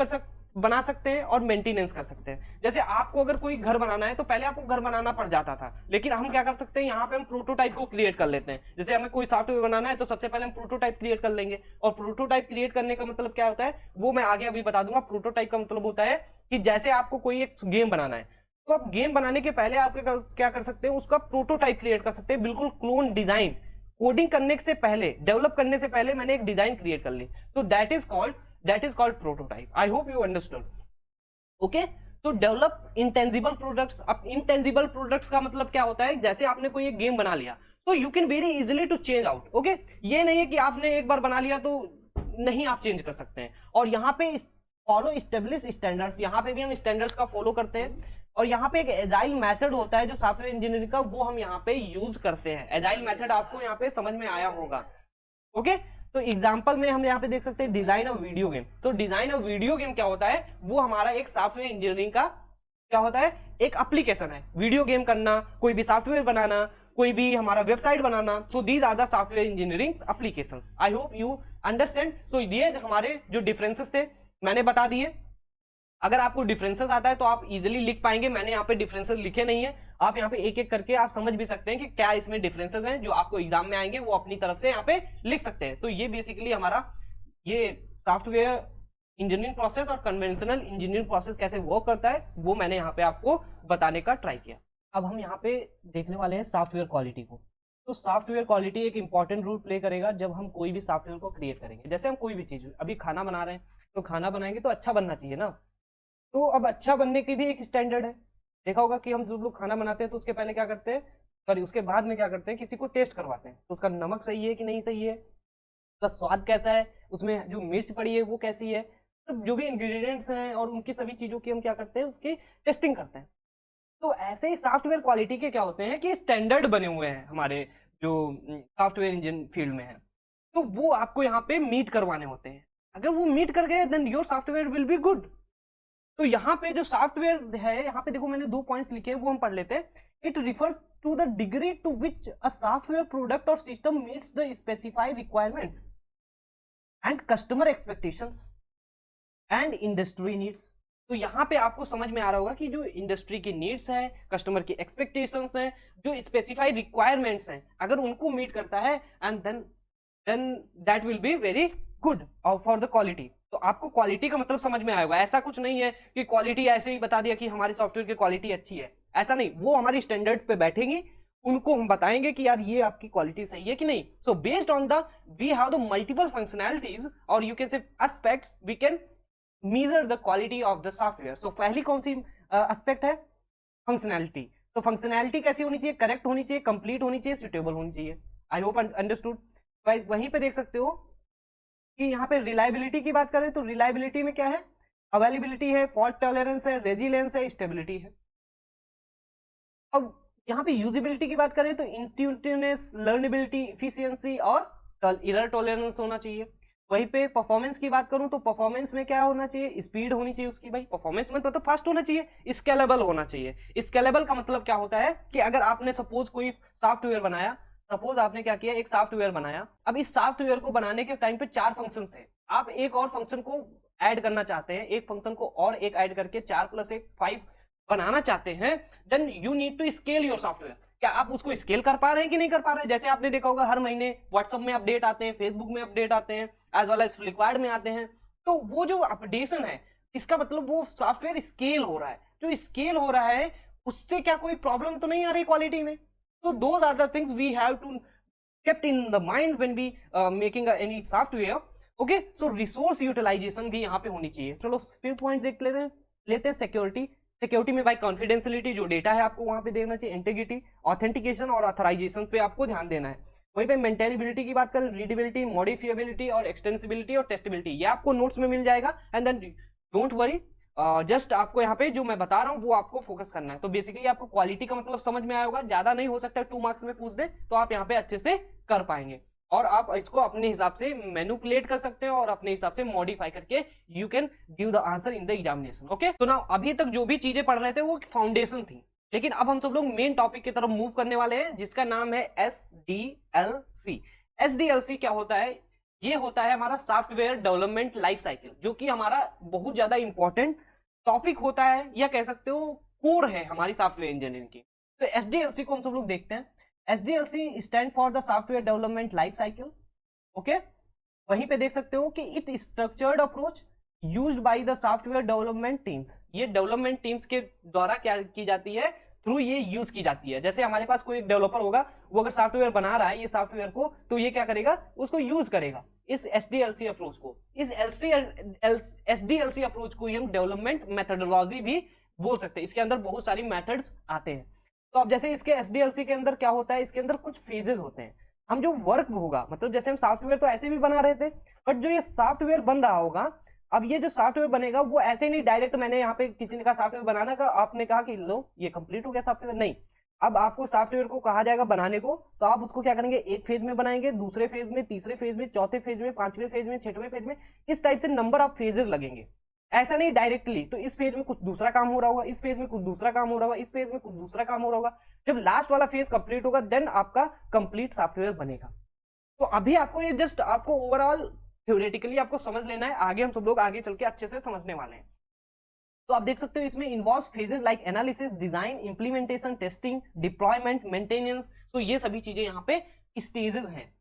बना सकते हैं और मेंटेनेंस कर सकते हैं। जैसे आपको अगर कोई घर बनाना है तो पहले आपको घर बनाना पड़ जाता था, लेकिन हम क्या कर सकते हैं, यहाँ पे हम प्रोटोटाइप को क्रिएट कर लेते हैं। जैसे हमें कोई सॉफ्टवेयर बनाना है तो सबसे पहले हम प्रोटोटाइप क्रिएट कर लेंगे, और प्रोटोटाइप क्रिएट करने का मतलब क्या होता है वो मैं आगे अभी बता दूंगा। प्रोटोटाइप का मतलब होता है कि जैसे आपको कोई एक गेम बनाना है तो आप गेम बनाने के पहले आप क्या कर सकते हैं, उसका प्रोटोटाइप क्रिएट कर सकते हैं, बिल्कुल क्लोन डिजाइन। कोडिंग करने से पहले, डेवलप करने से पहले मैंने एक डिजाइन क्रिएट कर ली, तो that is called prototype. I hope you understood. Okay, तो डेवलप इंटेंजिबल प्रोडक्ट्स। अब इंटेंजिबल प्रोडक्ट्स का मतलब क्या होता है, जैसे आपने कोई एक गेम बना लिया तो you can very easily to change out. Okay, ये नहीं है कि आपने एक बार बना लिया तो नहीं आप चेंज कर सकते हैं। और यहाँ पे फॉलो एस्टेब्लिश स्टैंडर्ड्स, यहाँ पे भी हम स्टैंडर्ड्स का फॉलो करते हैं। और यहाँ पे एक एजाइल मेथड होता है जो सॉफ्टवेयर इंजीनियरिंग का, वो हम यहाँ पे यूज करते हैं। एजाइल मेथड आपको यहाँ पे समझ में आया होगा। ओके, तो एग्जांपल में हम यहाँ पे देख सकते हैं डिजाइन ऑफ वीडियो गेम। तो डिजाइन ऑफ वीडियो गेम क्या होता है, वो हमारा एक सॉफ्टवेयर इंजीनियरिंग का क्या होता है, एक एप्लीकेशन है। वीडियो गेम करना, कोई भी सॉफ्टवेयर बनाना, कोई भी हमारा वेबसाइट बनाना, so these are the software engineering applications. I hope you understand. तो ये हमारे जो डिफरेंसेस थे मैंने बता दिए। अगर आपको डिफरेंसेस आता है तो आप इजीली लिख पाएंगे। मैंने यहाँ पे डिफरेंसेस लिखे नहीं है, आप यहाँ पे एक एक करके आप समझ भी सकते हैं कि क्या इसमें डिफरेंसेस हैं, जो आपको एग्जाम में आएंगे वो अपनी तरफ से यहाँ पे लिख सकते हैं। तो ये बेसिकली हमारा ये सॉफ्टवेयर इंजीनियरिंग प्रोसेस और कन्वेंशनल इंजीनियरिंग प्रोसेस कैसे वर्क करता है वो मैंने यहाँ पे आपको बताने का ट्राई किया। अब हम यहाँ पे देखने वाले हैं सॉफ्टवेयर क्वालिटी को। तो सॉफ्टवेयर क्वालिटी एक इंपॉर्टेंट रोल प्ले करेगा जब हम कोई भी सॉफ्टवेयर को क्रिएट करेंगे। जैसे हम कोई भी चीज, अभी खाना बना रहे हैं तो खाना बनाएंगे तो अच्छा बनना चाहिए ना। तो अब अच्छा बनने की भी एक स्टैंडर्ड है। देखा होगा कि हम जब लोग खाना बनाते हैं तो उसके पहले क्या करते हैं, सॉरी उसके बाद में क्या करते हैं, किसी को टेस्ट करवाते हैं तो उसका नमक सही है कि नहीं सही है, उसका स्वाद कैसा है, उसमें जो मिर्च पड़ी है वो कैसी है, तो जो भी इंग्रेडिएंट्स हैं और उनकी सभी चीजों की हम क्या करते हैं, उसकी टेस्टिंग करते हैं। तो ऐसे ही सॉफ्टवेयर क्वालिटी के क्या होते हैं कि स्टैंडर्ड बने हुए हैं हमारे जो सॉफ्टवेयर इंजीनियरिंग फील्ड में है, तो वो आपको यहाँ पे मीट करवाने होते हैं। अगर वो मीट कर गए then your software will be good. तो यहाँ पे जो सॉफ्टवेयर है, यहाँ पे देखो मैंने 2 पॉइंट्स लिखे हैं वो हम पढ़ लेते हैं। It refers to the degree to which a software product और system meets the specified requirements and customer expectations and industry needs. तो यहाँ पे आपको समझ में आ रहा होगा कि जो इंडस्ट्री की नीड्स है, कस्टमर की एक्सपेक्टेशंस हैं, जो स्पेसिफाइड रिक्वायरमेंट्स हैं, अगर उनको मीट करता है and then that will be very good for the quality. तो आपको क्वालिटी का मतलब समझ में आएगा। ऐसा कुछ नहीं है कि क्वालिटी ऐसे ही बता दिया कि हमारे सॉफ्टवेयर की क्वालिटी अच्छी है, ऐसा नहीं। वो हमारी स्टैंडर्ड्स पे बैठेंगी, उनको हम बताएंगे कि यार ये आपकी क्वालिटी सही है कि नहीं। So based on the we have the multiple functionalities और you can say aspects, we can measure the quality of the software. So पहली कौन सी एस्पेक्ट है, फंक्शनैलिटी। तो फंक्शनैलिटी कैसी होनी चाहिए, करेक्ट होनी चाहिए, कंप्लीट होनी चाहिए, सुटेबल होनी चाहिए। I hope understood. वहीं पे देख सकते हो कि यहाँ पे रिलायबिलिटी की बात करें तो रिलायबिलिटी में क्या है, अवेलेबिलिटी है, फॉल्ट टॉलरेंस है, रेजिलियंस है, स्टेबिलिटी है। अब यहाँ पे यूजिबिलिटी की बात करें तो इंट्यूटिवनेस, लर्नेबिलिटी, इफिशियंसी और एरर टॉलरेंस होना चाहिए। वहीं पे परफॉर्मेंस की बात करूं तो परफॉर्मेंस में क्या होना चाहिए, स्पीड होनी चाहिए उसकी, भाई परफॉर्मेंस में तो फास्ट होना चाहिए, स्केलेबल होना चाहिए। स्केलेबल का मतलब क्या होता है कि अगर आपने सपोज कोई सॉफ्टवेयर बनाया, सपोज आपने क्या किया, एक सॉफ्टवेयर बनाया, अब इस सॉफ्टवेयर को बनाने के टाइम पे 4 फंक्शंस थे, आप एक और फंक्शन को ऐड करना चाहते हैं, एक फंक्शन को और एक ऐड करके 4 + 1 5 बनाना चाहते हैं, then you need to scale your software. क्या आप उसको स्केल कर पा रहे हैं कि नहीं कर पा रहे हैं? जैसे आपने देखा होगा हर महीने व्हाट्सएप में अपडेट आते हैं, फेसबुक में अपडेट आते हैं, एज वेल एज फ्लिपकार्ट में आते हैं, तो वो जो अपडेशन है इसका मतलब वो सॉफ्टवेयर स्केल हो रहा है। जो स्केल हो रहा है उससे क्या कोई प्रॉब्लम तो नहीं आ रही क्वालिटी में? तो those are the things we have to kept in the mind when we making any software। Okay, so resource utilization भी यहाँ पे होनी चाहिए। चलो फिर पॉइंट देख लेते हैं सिक्योरिटी। सिक्योरिटी में भाई कॉन्फिडेंशियलिटी, जो डेटा है आपको वहां पे देखना चाहिए, इंटीग्रिटी, ऑथेंटिकेशन और ऑथराइजेशन पे आपको ध्यान देना है। वहीं पे मेंटेनेबिलिटी की बात करें, रीडेबिलिटी, मॉडिफिएबिलिटी और एक्सटेंसिबिलिटी और टेस्टेबिलिटी, ये आपको नोट्स में मिल जाएगा। And then don't worry, just आपको यहाँ पे जो मैं बता रहा हूँ वो आपको फोकस करना है। तो बेसिकली आपको क्वालिटी का मतलब समझ में आया होगा, ज्यादा नहीं हो सकता 2 मार्क्स में पूछ दे तो आप यहाँ पे अच्छे से कर पाएंगे, और आप इसको अपने हिसाब से मैनिपुलेट कर सकते हो और अपने हिसाब से मॉडिफाई करके you can give the answer in the examination. Okay, तो ना अभी तक जो भी चीजें पढ़ रहे थे वो फाउंडेशन थी, लेकिन अब हम सब लोग मेन टॉपिक की तरफ मूव करने वाले हैं जिसका नाम है SDLC। SDLC क्या होता है? ये होता है हमारा सॉफ्टवेयर डेवलपमेंट लाइफ साइकिल, जो कि हमारा बहुत ज्यादा इंपॉर्टेंट टॉपिक होता है, या कह सकते हो कोर है हमारी सॉफ्टवेयर इंजीनियरिंग की। तो SDLC को हम सब लोग देखते हैं। SDLC stand for the software development life cycle. Okay, वहीं पे देख सकते हो कि it structured approach used by the software development teams. ये डेवलपमेंट टीम्स के द्वारा क्या की जाती है, थ्रू ये यूज की जाती है। जैसे हमारे पास कोई एक डेवलपर होगा, वो अगर सॉफ्टवेयर बना रहा है ये सॉफ्टवेयर को, तो ये क्या करेगा, उसको यूज करेगा इस SDLC अप्रोच को। इस SDLC अप्रोच को हम डेवलपमेंट मेथोडोलॉजी भी बोल सकते हैं। इसके अंदर बहुत सारी मेथड्स आते हैं। तो अब जैसे इसके SDLC के अंदर क्या होता है, इसके अंदर कुछ फेजेस होते हैं। हम जो वर्क होगा, मतलब जैसे हम सॉफ्टवेयर तो ऐसे भी बना रहे थे, बट जो ये सॉफ्टवेयर बन रहा होगा, अब ये जो सॉफ्टवेयर बनेगा वो ऐसे नहीं डायरेक्ट, मैंने यहाँ पे किसी ने कहा सॉफ्टवेयर बनाना का, आपने कहा कि लो ये कंप्लीट हो गया सॉफ्टवेयर, नहीं। अब आपको सॉफ्टवेयर को कहा जाएगा बनाने को, तो आप उसको क्या करेंगे, एक फेज में बनाएंगे, दूसरे फेज में, तीसरे फेज में, चौथे फेज में, 5वें फेज में, 6वें फेज में, इस टाइप से नंबर ऑफ फेजेस लगेंगे। ऐसा नहीं डायरेक्टली, तो इस फेज में कुछ दूसरा काम हो रहा होगा, इस फेज में कुछ दूसरा काम हो रहा होगा, इस फेज में कुछ दूसरा काम हो रहा होगा। जब लास्ट वाला फेज कंप्लीट होगा देन आपका कंप्लीट सॉफ्टवेयर बनेगा। तो अभी आपको ये जस्ट आपको ओवरऑल थ्योरेटिकली आपको समझ लेना है, आगे हम सब लोग आगे चल के अच्छे से समझने वाले हैं। तो आप देख सकते हो इसमें involves phases like analysis, design, implementation, testing, deployment, maintenance. तो ये सभी चीजें यहाँ पे स्टेजेस हैं।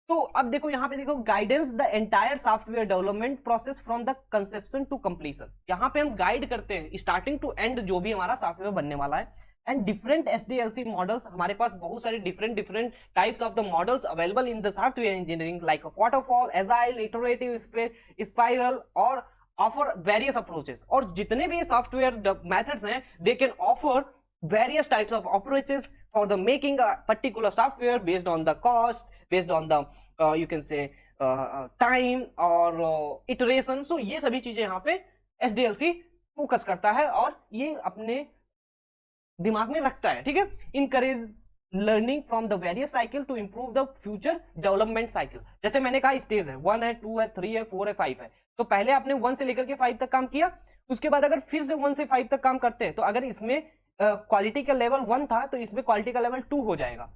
तो अब देखो यहाँ पे देखो, guidance the entire software development process from the conception to completion. यहाँ पे हम गाइड करते हैं स्टार्टिंग टू एंड जो भी हमारा सॉफ्टवेयर बनने वाला है। एंड डिफरेंट SDLC मॉडल्स, हमारे पास बहुत सारे different types of the models available in the software engineering like waterfall, agile, iterative, spiral और ऑफर वेरियस अप्रोचेस। और जितने भी सॉफ्टवेयर मेथड्स हैं, they can offer various types of approaches for the making a particular software based on the cost, based on the you can say time or iteration। so ये सभी चीजें यहाँ पे SDLC focus करता है और ये अपने दिमाग में रखता है, ठीक है। Encourage learning from the various cycle to improve the future development cycle. जैसे मैंने कहा स्टेज है, 1 है, 2 है, 3 है, 4 है, 5 है। तो पहले आपने 1 से लेकर के 5 तक काम किया, उसके बाद अगर फिर से 1 से 5 तक काम करते हैं, तो अगर इसमें क्वालिटी का लेवल 1 था तो इसमें क्वालिटी का लेवल 2 हो जाएगा।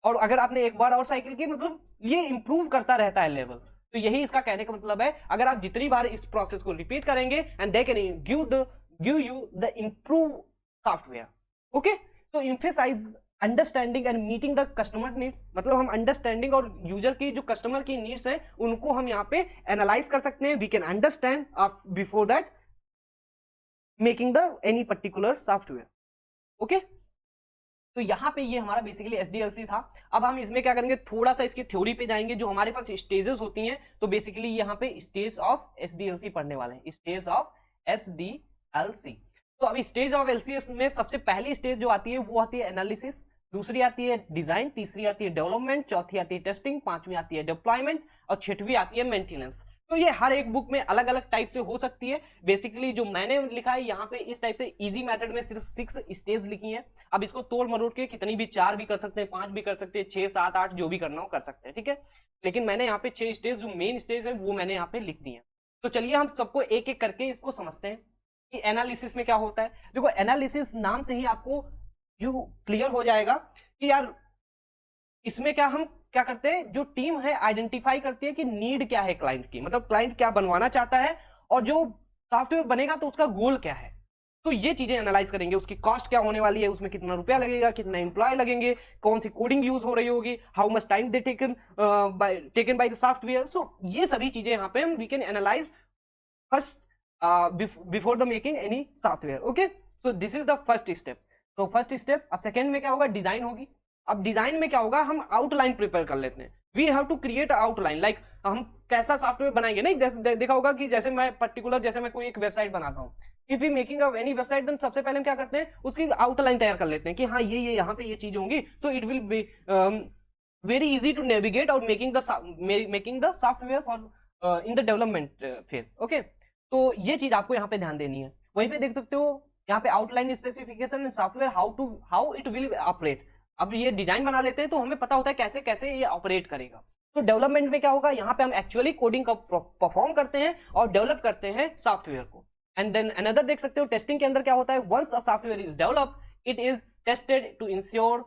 और अगर आपने एक बार और साइकिल की, मतलब ये इंप्रूव करता रहता है लेवल। तो यही इसका कहने का मतलब है, अगर आप जितनी बार इस प्रोसेस को रिपीट करेंगे and they can give you the improve software. Okay, तो emphasize understanding and meeting the customer needs. मतलब हम अंडरस्टैंडिंग और यूजर की जो कस्टमर की नीड्स हैं उनको हम यहाँ पे एनालाइज कर सकते हैं। We can understand before that making the any particular software. Okay, तो यहाँ पे ये हमारा बेसिकली SDLC था। अब हम इसमें क्या करेंगे, थोड़ा सा इसकी थ्योरी पे जाएंगे। जो हमारे पास स्टेजेस होती हैं, तो बेसिकली यहाँ पे स्टेज ऑफ SDLC पढ़ने वाले हैं, स्टेज ऑफ SDLC। तो अभी स्टेज ऑफ LCS में सबसे पहली स्टेज जो आती है वो आती है एनालिसिस, दूसरी आती है डिजाइन, तीसरी आती है डेवलपमेंट, चौथी आती है टेस्टिंग, पांचवी आती है डिप्लॉयमेंट और छठवीं आती है मेंटेनेंस। तो ये हर एक बुक में अलग अलग टाइप से हो सकती है। बेसिकली जो मैंने लिखा है यहाँ पे इस टाइप से इजी मेथड में सिर्फ 6 स्टेज लिखी हैं। अब इसको तोड़ मरोड़ के कितनी भी 4 भी कर सकते हैं, 5 भी कर सकते हैं, 6 7 8 जो भी करना हो कर सकते हैं, ठीक है। लेकिन मैंने यहाँ पे 6 स्टेज जो मेन स्टेज है वो मैंने यहाँ पे लिख दी है। तो चलिए हम सबको एक एक करके इसको समझते हैं कि एनालिसिस में क्या होता है। देखो एनालिसिस नाम से ही आपको जो क्लियर हो जाएगा कि यार इसमें क्या हम क्या करते हैं, जो टीम है आइडेंटिफाई करती है कि नीड क्या है क्लाइंट की, मतलब क्लाइंट क्या बनवाना चाहता है और जो सॉफ्टवेयर बनेगा तो उसका गोल क्या है। तो ये चीजें एनालाइज करेंगे, उसकी कॉस्ट क्या होने वाली है, उसमें कितना रुपया लगेगा, कितना एम्प्लॉय लगेंगे, कौन सी कोडिंग यूज हो रही होगी, how much time they taken by the software. So ये सभी चीजें यहाँ पे हम we can analyse first before the making any software. Okay, so this is the first step. तो फर्स्ट स्टेप। अब सेकेंड में क्या होगा, डिजाइन होगी। अब डिजाइन में क्या होगा, हम आउटलाइन प्रिपेयर कर लेते हैं। We have to create outline, like हम कैसा सॉफ्टवेयर बनाएंगे। नहीं देखा होगा कि जैसे मैं पर्टिकुलर जैसे मैं कोई एक वेबसाइट बनाता हूँ, if you making a any website, then सबसे पहले हम क्या करते हैं, उसकी आउटलाइन तैयार कर लेते हैं कि हाँ ये यहाँ पे ये चीज होंगी। So it will be very easy to navigate और making the software for in the development phase. Okay, तो ये चीज आपको यहाँ पे ध्यान देनी है। वहीं पे देख सकते हो यहाँ पे outline specification software how it will operate. अब ये डिजाइन बना लेते हैं तो हमें पता होता है कैसे कैसे ये ऑपरेट करेगा। तो डेवलपमेंट में क्या होगा, यहाँ पे हम एक्चुअली कोडिंग का परफॉर्म करते हैं और डेवलप करते हैं सॉफ्टवेयर को। एंड देन अनदर देख सकते हो टेस्टिंग के अंदर क्या होता है, once a software is develop it is tested to ensure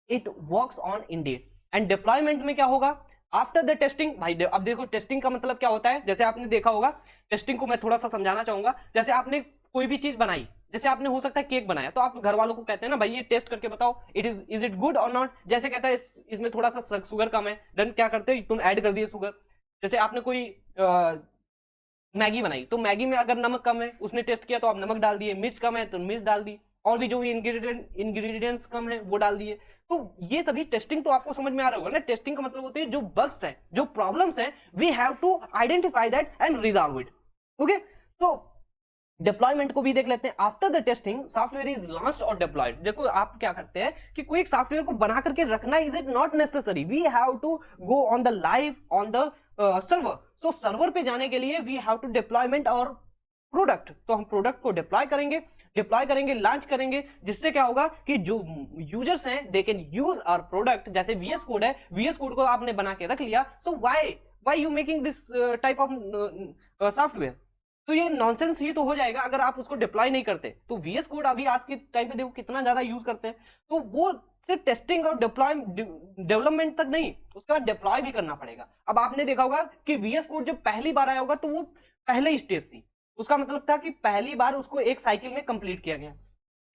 it works on indeed. And deployment में क्या होगा, आफ्टर द टेस्टिंग। भाई अब देखो टेस्टिंग का मतलब क्या होता है, जैसे आपने देखा होगा, टेस्टिंग को मैं थोड़ा सा समझाना चाहूंगा। जैसे आपने कोई भी चीज बनाई, जैसे आपने हो सकता है केक बनाया, तो आप घर वालों को कहते हैं ना भाई ये टेस्ट करके बताओ इज इट गुड और नॉट। जैसे कहता है इसमें थोड़ा सा शुगर कम है, देन क्या करते हो तुम ऐड कर दिए शुगर। जैसे आपने कोई मैगी बनाई, तो मैगी में अगर नमक कम है, उसने टेस्ट किया तो आप नमक डाल दिए, मिर्च कम है तो मिर्च डाल दी, और भी जो इंग्रेडिएंट्स कम है वो डाल दिए। तो ये सभी टेस्टिंग तो आपको समझ में आ रहा होगा ना। टेस्टिंग का मतलब होती है जो बग्स है, जो प्रॉब्लम्स है, we have to identify that and resolve it. Okay, तो डिप्लॉयमेंट को भी देख लेते हैं। After the testing software is launched और डिप्लॉयड। देखो आप क्या करते हैं कि कोई एक सॉफ्टवेयर को बना करके रखना is it not necessary, we have to go on the live on the server. तो सर्वर पे जाने के लिए वी हैव टू डिप्लॉयमेंट और प्रोडक्ट। तो हम प्रोडक्ट को डिप्लॉय करेंगे, लॉन्च करेंगे, जिससे क्या होगा कि जो यूजर्स हैं they can use our product. जैसे वीएस कोड है, वीएस कोड को आपने बना के रख लिया, so why you making this type of software. तो ये नॉनसेंस ही तो हो जाएगा अगर आप उसको डिप्लॉय नहीं करते। तो वीएस कोड अभी आज के टाइम पे देखो कितना ज्यादा यूज करते हैं, तो वो सिर्फ टेस्टिंग और डिप्लॉय डेवलपमेंट तक नहीं, उसके बाद डिप्लॉय भी करना पड़ेगा। अब आपने देखा होगा कि वीएस कोड जब पहली बार आया होगा तो वो पहले स्टेज थी, उसका मतलब था कि पहली बार उसको एक साइकिल में कंप्लीट किया गया,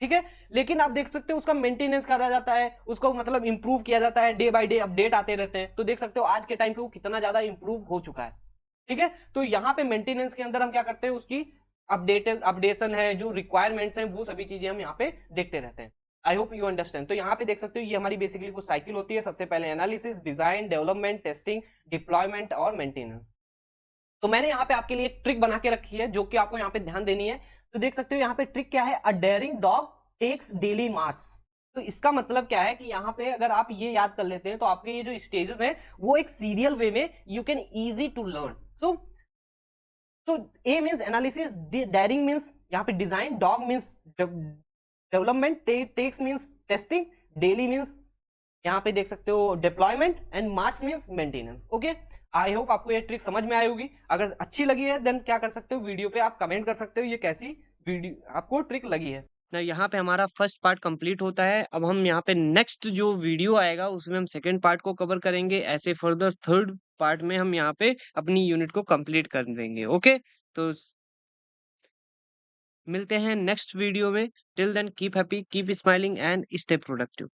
ठीक है। लेकिन आप देख सकते हो उसका मेंटेनेंस करा जाता है, उसको मतलब इंप्रूव किया जाता है, डे बाय डे अपडेट आते रहते हैं। तो देख सकते हो आज के टाइम पे वो कितना ज्यादा इंप्रूव हो चुका है, ठीक है। तो यहाँ पे मेंटेनेंस के अंदर हम क्या करते हैं, उसकी अपडेशन है, जो रिक्वायरमेंट्स हैं, वो सभी चीजें हम यहाँ पे देखते रहते हैं। आई होप यू अंडरस्टैंड। तो यहाँ पे देख सकते हो ये हमारी बेसिकली कुछ साइकिल होती है। सबसे पहले analysis, design, development, testing, deployment और मेंटेनेंस। तो मैंने यहाँ पे आपके लिए एक ट्रिक बना के रखी है जो कि आपको यहाँ पे ध्यान देनी है। तो देख सकते हो यहाँ पे ट्रिक क्या है, a daring dog takes daily march. तो इसका मतलब क्या है कि यहाँ पे अगर आप ये याद कर लेते हैं तो आपके ये जो स्टेजेस हैं वो एक सीरियल वे में you can easy to learn. So A means analysis, daring means यहाँ पे design, dog means development, takes means testing, daily means यहाँ पे देख सकते हो deployment and march means maintenance। Okay, I hope आपको ये ट्रिक समझ में आई होगी। अगर अच्छी लगी है देन क्या कर सकते हो, वीडियो पे आप कमेंट कर सकते हो ये कैसी वीडियो आपको ट्रिक लगी है ना। यहाँ पे हमारा फर्स्ट पार्ट कंप्लीट होता है। अब हम यहाँ पे नेक्स्ट जो वीडियो आएगा उसमें हम सेकंड पार्ट को कवर करेंगे। ऐसे फर्दर थर्ड पार्ट में हम यहाँ पे अपनी यूनिट को कंप्लीट कर देंगे। ओके, तो मिलते हैं नेक्स्ट वीडियो में। Till then keep happy, keep smiling and stay productive.